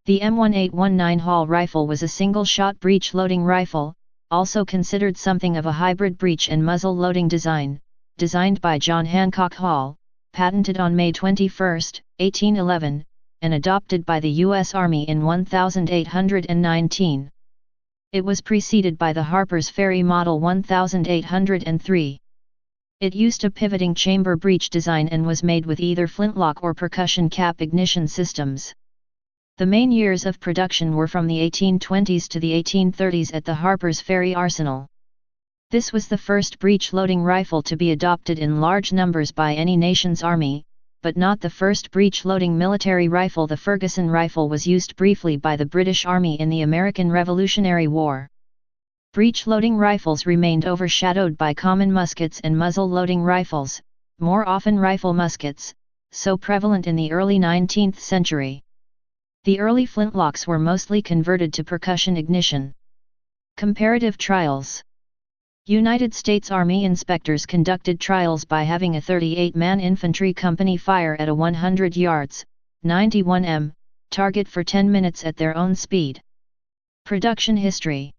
The M1819 Hall rifle was a single-shot breech-loading rifle, also considered something of a hybrid breech and muzzle-loading design, designed by John Hancock Hall, patented on May 21, 1811, and adopted by the U.S. Army in 1819. It was preceded by the Harper's Ferry Model 1803. It used a pivoting chamber breech design and was made with either flintlock or percussion cap ignition systems. The main years of production were from the 1820s to the 1830s at the Harper's Ferry Arsenal. This was the first breech-loading rifle to be adopted in large numbers by any nation's army, but not the first breech-loading military rifle. The Ferguson rifle was used briefly by the British Army in the American Revolutionary War. Breech-loading rifles remained overshadowed by common muskets and muzzle-loading rifles, more often rifle muskets, so prevalent in the early 19th century. The early flintlocks were mostly converted to percussion ignition. Comparative trials. United States Army inspectors conducted trials by having a 38-man infantry company fire at a 100 yards, 91 m, target for 10 minutes at their own speed. Production history.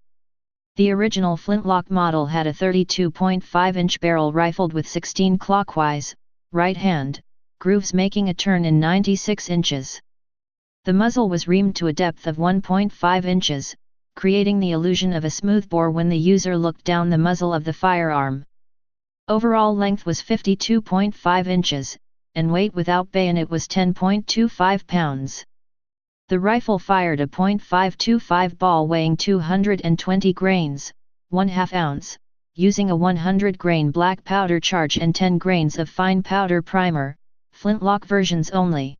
The original flintlock model had a 32.5-inch barrel rifled with 16 clockwise, right-hand, grooves making a turn in 96 inches. The muzzle was reamed to a depth of 1.5 inches, creating the illusion of a smoothbore when the user looked down the muzzle of the firearm. Overall length was 52.5 inches, and weight without bayonet was 10.25 pounds. The rifle fired a .525 ball weighing 220 grains, 1/2 ounce, using a 100-grain black powder charge and 10 grains of fine powder primer, flintlock versions only.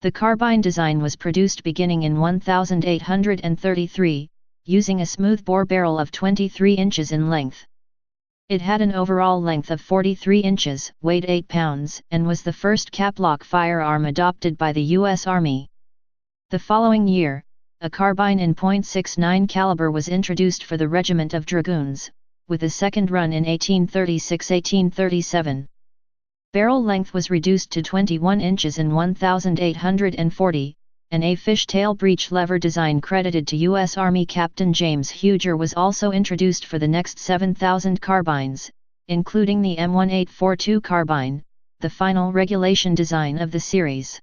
The Carbine Design was produced beginning in 1833, using a smoothbore barrel of 23 inches in length. It had an overall length of 43 inches, weighed 8 pounds, and was the first caplock firearm adopted by the U.S. Army. The following year, a carbine in .69 caliber was introduced for the Regiment of Dragoons, with a second run in 1836-1837. Barrel length was reduced to 21 inches in 1840, and a fishtail breech lever design credited to U.S. Army Captain James Huger was also introduced for the next 7,000 carbines, including the M1842 carbine, the final regulation design of the series.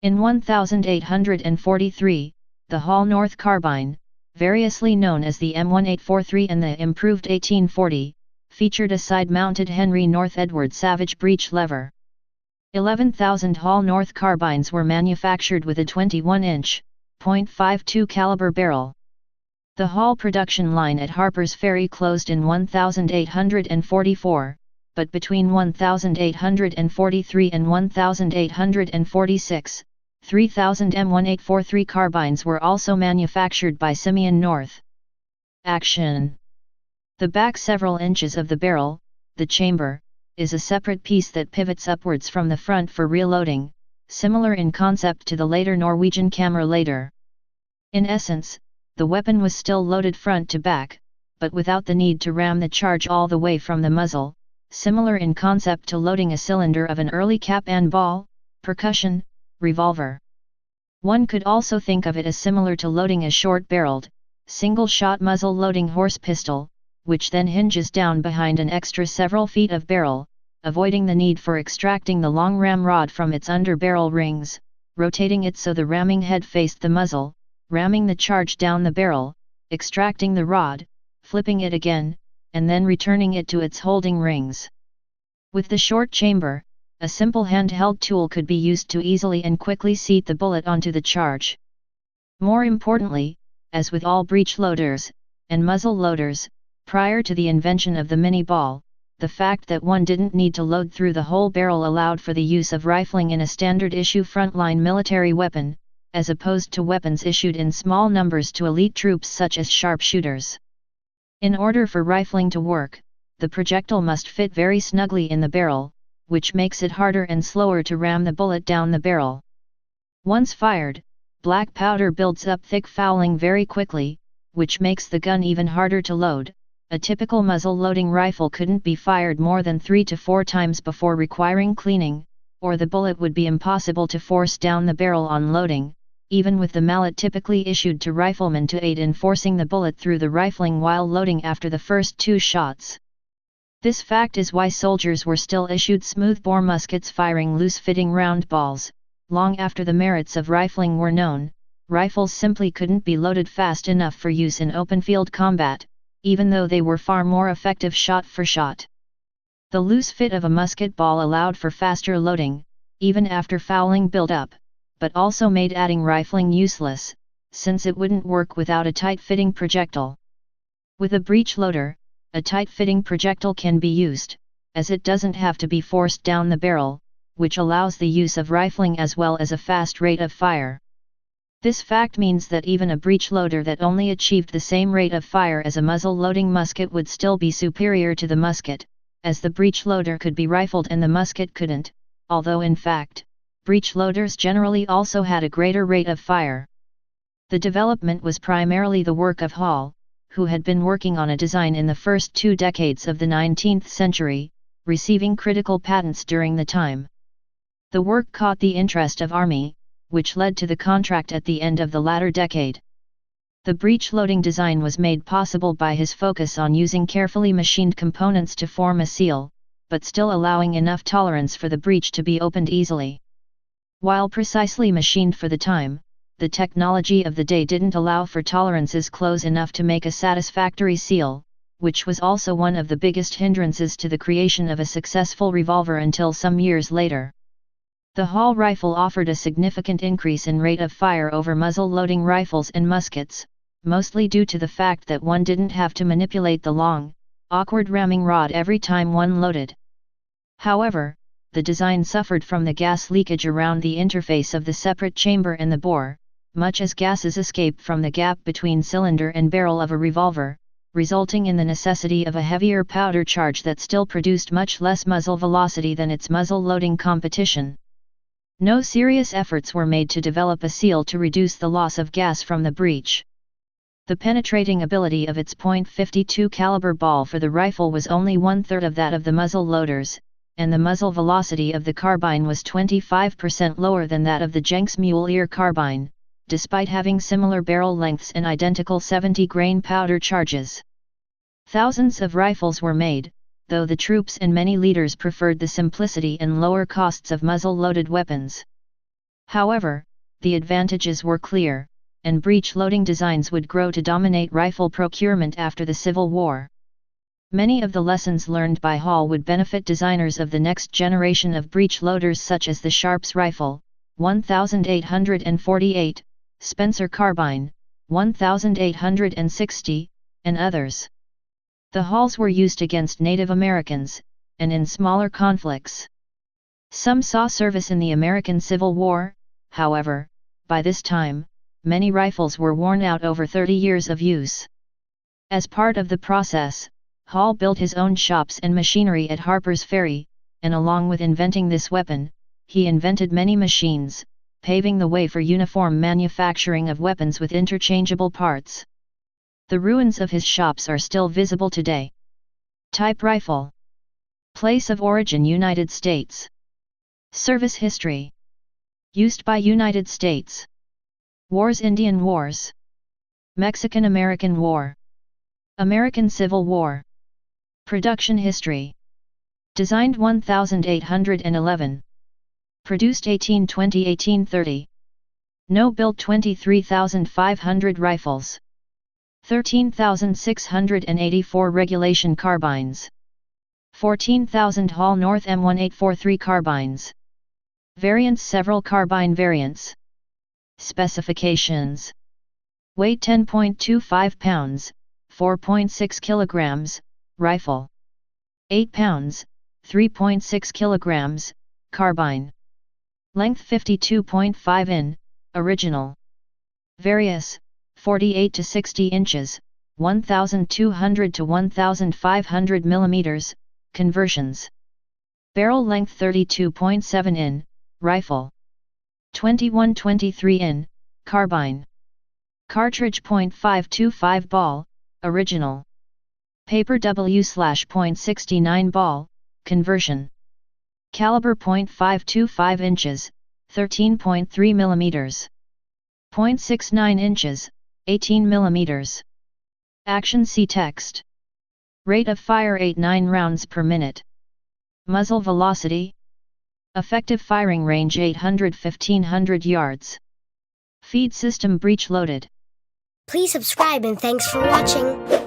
In 1843, the Hall North carbine, variously known as the M1843 and the improved 1840, featured a side-mounted Henry North Edward Savage breech lever. 11,000 Hall North carbines were manufactured with a 21-inch, .52 caliber barrel. The Hall production line at Harper's Ferry closed in 1844, but between 1843 and 1846, 3,000 M1843 carbines were also manufactured by Simeon North. Action. The back several inches of the barrel, the chamber, is a separate piece that pivots upwards from the front for reloading, similar in concept to the later Norwegian Kammerlader. In essence, the weapon was still loaded front to back, but without the need to ram the charge all the way from the muzzle, similar in concept to loading a cylinder of an early cap-and-ball, percussion, revolver. One could also think of it as similar to loading a short-barreled, single-shot muzzle-loading horse pistol, which then hinges down behind an extra several feet of barrel, avoiding the need for extracting the long ramrod from its under-barrel rings, rotating it so the ramming head faced the muzzle, ramming the charge down the barrel, extracting the rod, flipping it again, and then returning it to its holding rings. With the short chamber, a simple handheld tool could be used to easily and quickly seat the bullet onto the charge. More importantly, as with all breech loaders and muzzle loaders, prior to the invention of the mini-ball, the fact that one didn't need to load through the whole barrel allowed for the use of rifling in a standard-issue frontline military weapon, as opposed to weapons issued in small numbers to elite troops such as sharpshooters. In order for rifling to work, the projectile must fit very snugly in the barrel, which makes it harder and slower to ram the bullet down the barrel. Once fired, black powder builds up thick fouling very quickly, which makes the gun even harder to load. A typical muzzle-loading rifle couldn't be fired more than 3 to 4 times before requiring cleaning, or the bullet would be impossible to force down the barrel on loading, even with the mallet typically issued to riflemen to aid in forcing the bullet through the rifling while loading after the first 2 shots. This fact is why soldiers were still issued smoothbore muskets firing loose-fitting round balls. Long after the merits of rifling were known, rifles simply couldn't be loaded fast enough for use in open-field combat, even though they were far more effective shot for shot. The loose fit of a musket ball allowed for faster loading, even after fouling built up, but also made adding rifling useless, since it wouldn't work without a tight-fitting projectile. With a breech loader, a tight-fitting projectile can be used, as it doesn't have to be forced down the barrel, which allows the use of rifling as well as a fast rate of fire. This fact means that even a breech loader that only achieved the same rate of fire as a muzzle-loading musket would still be superior to the musket, as the breech loader could be rifled and the musket couldn't, although in fact, breech loaders generally also had a greater rate of fire. The development was primarily the work of Hall, who had been working on a design in the first 2 decades of the 19th century, receiving critical patents during the time. The work caught the interest of Army, which led to the contract at the end of the latter decade. The breech loading design was made possible by his focus on using carefully machined components to form a seal, but still allowing enough tolerance for the breech to be opened easily. While precisely machined for the time, the technology of the day didn't allow for tolerances close enough to make a satisfactory seal, which was also one of the biggest hindrances to the creation of a successful revolver until some years later. The Hall rifle offered a significant increase in rate of fire over muzzle-loading rifles and muskets, mostly due to the fact that one didn't have to manipulate the long, awkward ramming rod every time one loaded. However, the design suffered from the gas leakage around the interface of the separate chamber and the bore, much as gases escape from the gap between cylinder and barrel of a revolver, resulting in the necessity of a heavier powder charge that still produced much less muzzle velocity than its muzzle-loading competition. No serious efforts were made to develop a seal to reduce the loss of gas from the breech. The penetrating ability of its .52 caliber ball for the rifle was only 1/3 of that of the muzzle loaders, and the muzzle velocity of the carbine was 25% lower than that of the Jenks mule-ear carbine, despite having similar barrel lengths and identical 70-grain powder charges. Thousands of rifles were made, though the troops and many leaders preferred the simplicity and lower costs of muzzle-loaded weapons. However, the advantages were clear, and breech-loading designs would grow to dominate rifle procurement after the Civil War. Many of the lessons learned by Hall would benefit designers of the next generation of breech loaders such as the Sharps rifle, 1848, Spencer carbine, 1860, and others. The Halls were used against Native Americans, and in smaller conflicts. Some saw service in the American Civil War. However, by this time, many rifles were worn out over 30 years of use. As part of the process, Hall built his own shops and machinery at Harper's Ferry, and along with inventing this weapon, he invented many machines, paving the way for uniform manufacturing of weapons with interchangeable parts. The ruins of his shops are still visible today. Type rifle. Place of origin United States. Service history. Used by United States. Wars Indian Wars. Mexican-American War. American Civil War. Production history. Designed 1811. Produced 1820-1830. No built 23,500 rifles. 13,684 regulation carbines. 14,000 Hall North M1843 carbines. Variants Several carbine variants. Specifications. Weight 10.25 pounds, 4.6 kilograms, rifle. 8 pounds, 3.6 kilograms, carbine. Length 52.5 in, original. Various, 48 to 60 inches, 1,200 to 1,500 millimeters, conversions. Barrel length 32.7 in, rifle. 21-23 in, carbine. Cartridge .525 ball, original. Paper W/.69 ball, conversion. Caliber .525 inches, 13.3 millimeters. 0.69 inches, 18 millimeters. Action see text. Rate of fire 89 rounds per minute. Muzzle velocity. Effective firing range 800–1500 yards. Feed system breech loaded. Please subscribe and thanks for watching.